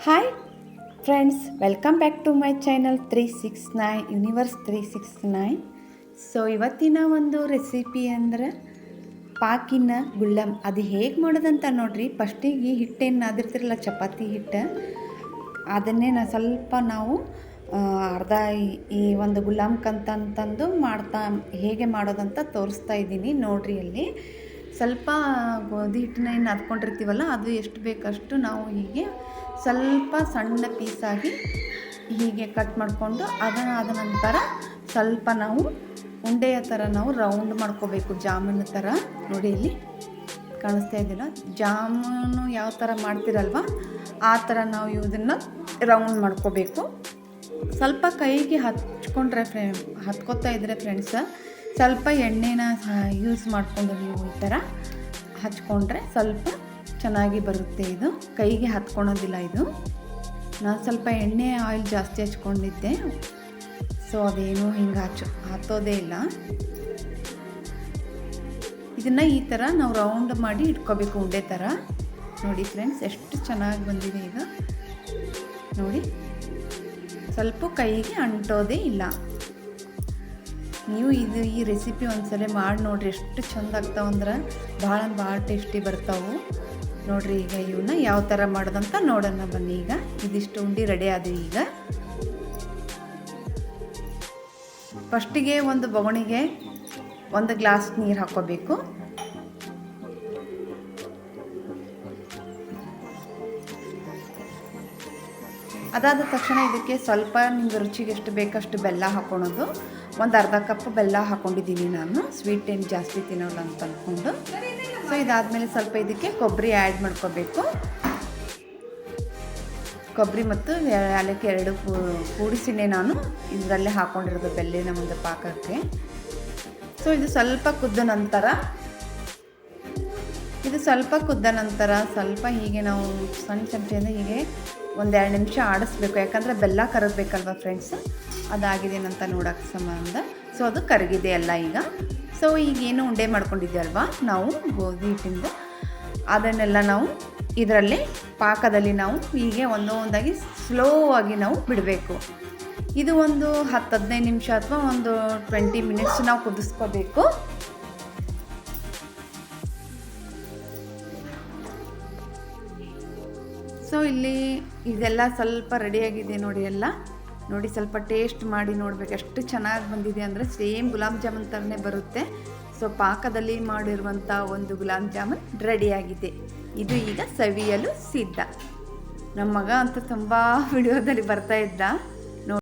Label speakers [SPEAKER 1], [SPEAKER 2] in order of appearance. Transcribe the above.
[SPEAKER 1] Hi friends, welcome back to my channel 369 universe 369. So ಇವತ್ತಿನ ಒಂದು recipe ಅಂದರೆ ಪಾಕಿನ ಗುಳ್ಳಂ. ಅದು ಹೇಗೆ ಮಾಡೋದಂತ ನೋಡ್ರಿ. ಫಸ್ಟಿಗೆ ಹಿಟ್ಟೇನು ನಾದಿರ್ತಿರಲ್ಲ, ಚಪಾತಿ ಹಿಟ್ಟು, ಅದನ್ನೇ ನಾವು ಅರ್ಧ ಈ ಒಂದು ಗುಲಾಮ್ಕಂತಂದು ಹೇಗೆ ಮಾಡೋದಂತ ತೋರಿಸ್ತಾ ಇದ್ದೀನಿ ನೋಡ್ರಿ. ಅಲ್ಲಿ ಸ್ವಲ್ಪ ಗೋಧಿ ಹಿಟ್ಟನ್ನ ಏನು ನಾದ್ಕೊಂಡಿರ್ತೀವಲ್ಲ, ಅದು ಎಷ್ಟು ಬೇಕಷ್ಟು ನಾವು ಹೀಗೆ ಸ್ವಲ್ಪ ಸಣ್ಣ ಪೀಸಾಗಿ ಹೀಗೆ ಕಟ್ ಮಾಡಿಕೊಂಡು ಆದ ನಂತರ ಸ್ವಲ್ಪ ನಾವು ಉಂಡೆಯ ಥರ ನಾವು ರೌಂಡ್ ಮಾಡ್ಕೋಬೇಕು, ಜಾಮೂನು ಥರ. ನೋಡಿ ಇಲ್ಲಿ ಕಾಣಿಸ್ತಾ ಇದ್ದಿಲ್ಲ, ಜಾಮೂನು ಯಾವ ಥರ ಮಾಡ್ತಿರಲ್ವ ಆ ಥರ ನಾವು ಇದನ್ನು ರೌಂಡ್ ಮಾಡ್ಕೋಬೇಕು. ಸ್ವಲ್ಪ ಕೈಗೆ ಹತ್ಕೋತಾ ಇದ್ದರೆ ಫ್ರೆಂಡ್ಸ, ಸ್ವಲ್ಪ ಎಣ್ಣೆನ ಯೂಸ್ ಮಾಡಿಕೊಂಡು ನೀವು ಈ ಥರ ಹಚ್ಕೊಂಡ್ರೆ ಸ್ವಲ್ಪ ಚೆನ್ನಾಗಿ ಬರುತ್ತೆ. ಇದು ಕೈಗೆ ಹತ್ಕೊಳೋದಿಲ್ಲ. ಇದು ನಾನು ಸ್ವಲ್ಪ ಎಣ್ಣೆ ಆಯಿಲ್ ಜಾಸ್ತಿ ಹಚ್ಕೊಂಡಿದ್ದೆ, ಸೊ ಅದೇನು ಹಿಂಗೆ ಹತ್ತೋದೇ ಇಲ್ಲ. ಇದನ್ನು ಈ ಥರ ನಾವು ರೌಂಡ್ ಮಾಡಿ ಇಟ್ಕೋಬೇಕು, ಉಂಡೆ ಥರ. ನೋಡಿ ಫ್ರೆಂಡ್ಸ್, ಎಷ್ಟು ಚೆನ್ನಾಗಿ ಬಂದಿದೆ ಈಗ ನೋಡಿ. ಸ್ವಲ್ಪ ಕೈಗೆ ಅಂಟೋದೇ ಇಲ್ಲ. ನೀವು ಈ ರೆಸಿಪಿ ಒಂದ್ಸಲ ಮಾಡಿ ನೋಡಿರಿ, ಎಷ್ಟು ಚೆಂದ ಆಗ್ತಾವಂದ್ರೆ ಭಾಳ ಟೇಸ್ಟಿ ಬರ್ತಾವೆ ನೋಡಿರಿ. ಈಗ ಇವನ್ನ ಯಾವ ಥರ ಮಾಡೋದಂತ ನೋಡೋಣ ಬನ್ನಿ. ಈಗ ಇದಿಷ್ಟು ಉಂಡೆ ರೆಡಿ ಆದವು. ಈಗ ಫಸ್ಟಿಗೆ ಒಂದು ಬೊಗಣಿಗೆ 1 ಗ್ಲಾಸ್ ನೀರು ಹಾಕ್ಕೋಬೇಕು. ಅದಾದ ತಕ್ಷಣ ಇದಕ್ಕೆ ಸ್ವಲ್ಪ ನಿಮ್ಗೆ ರುಚಿಗೆ ಎಷ್ಟು ಬೇಕಷ್ಟು ಬೆಲ್ಲ ಹಾಕ್ಕೊಳೋದು. ಒಂದು ಅರ್ಧ ಕಪ್ ಬೆಲ್ಲ ಹಾಕ್ಕೊಂಡಿದ್ದೀನಿ ನಾನು, ಸ್ವೀಟ್ ಏನು ಜಾಸ್ತಿ ತಿನ್ನೋಲ್ಲ ಅಂತ ಅಂದ್ಕೊಂಡು. ಸೊ ಇದಾದಮೇಲೆ ಸ್ವಲ್ಪ ಇದಕ್ಕೆ ಕೊಬ್ಬರಿ ಆ್ಯಡ್ ಮಾಡ್ಕೋಬೇಕು. ಕೊಬ್ಬರಿ ಮತ್ತು ಏಲಕ್ಕಿ 2 ಕೂಡಿಸಿನೇ ನಾನು ಇದರಲ್ಲೇ ಹಾಕ್ಕೊಂಡಿರೋದು ಬೆಲ್ಲಿನ ಒಂದು ಪಾಕಕ್ಕೆ. ಸೊ ಇದು ಸ್ವಲ್ಪ ಕುದ್ದ ನಂತರ ಸ್ವಲ್ಪ ಹೀಗೆ ನಾವು ಸಣ್ಣ ಚಮಚೆಯಿಂದ ಹೀಗೆ 1-2 ನಿಮಿಷ ಆಡಿಸ್ಬೇಕು, ಯಾಕಂದರೆ ಬೆಲ್ಲ ಕರಗಬೇಕಲ್ವ ಫ್ರೆಂಡ್ಸ್. ಅದಾಗಿದೇನಂತ ನೋಡೋಕ್ಕೆ ಸಂಬಂಧ. ಸೊ ಅದು ಕರಗಿದೆ ಎಲ್ಲ ಈಗ. ಸೊ ಈಗೇನು ಉಂಡೆ ಮಾಡ್ಕೊಂಡಿದ್ದೆ ಅಲ್ವಾ ನಾವು ಗೋಧಿ ಹಿಟ್ಟಿಂದ, ಅದನ್ನೆಲ್ಲ ನಾವು ಇದರಲ್ಲಿ ಪಾಕದಲ್ಲಿ ನಾವು ಹೀಗೆ ಒಂದೊಂದಾಗಿ ಸ್ಲೋ ಆಗಿ ನಾವು ಬಿಡಬೇಕು. ಇದು ಒಂದು 10-15 ನಿಮಿಷ ಅಥವಾ ಒಂದು 20 ಮಿನಿಟ್ಸ್ ನಾವು ಕುದಿಸ್ಕೋಬೇಕು. ಸೊ ಇಲ್ಲಿ ಇದೆಲ್ಲ ಸ್ವಲ್ಪ ರೆಡಿಯಾಗಿದೆ ನೋಡಿ. ಎಲ್ಲ ನೋಡಿ, ಸ್ವಲ್ಪ ಟೇಸ್ಟ್ ಮಾಡಿ ನೋಡಬೇಕು, ಎಷ್ಟು ಚೆನ್ನಾಗಿ ಬಂದಿದೆ ಅಂದರೆ ಸೇಮ್ ಗುಲಾಬ್ ಜಾಮೂನ್ ಥರನೇ ಬರುತ್ತೆ. ಸೊ ಪಾಕದಲ್ಲಿ ಮಾಡಿರುವಂಥ ಒಂದು ಗುಲಾಬ್ ಜಾಮೂನ್ ರೆಡಿಯಾಗಿದೆ. ಇದು ಈಗ ಸವಿಯಲು ಸಿದ್ಧ. ನಮ್ಮ ಮಗ ಅಂತೂ ತುಂಬ ವಿಡಿಯೋದಲ್ಲಿ ಬರ್ತಾ ಇದ್ದ.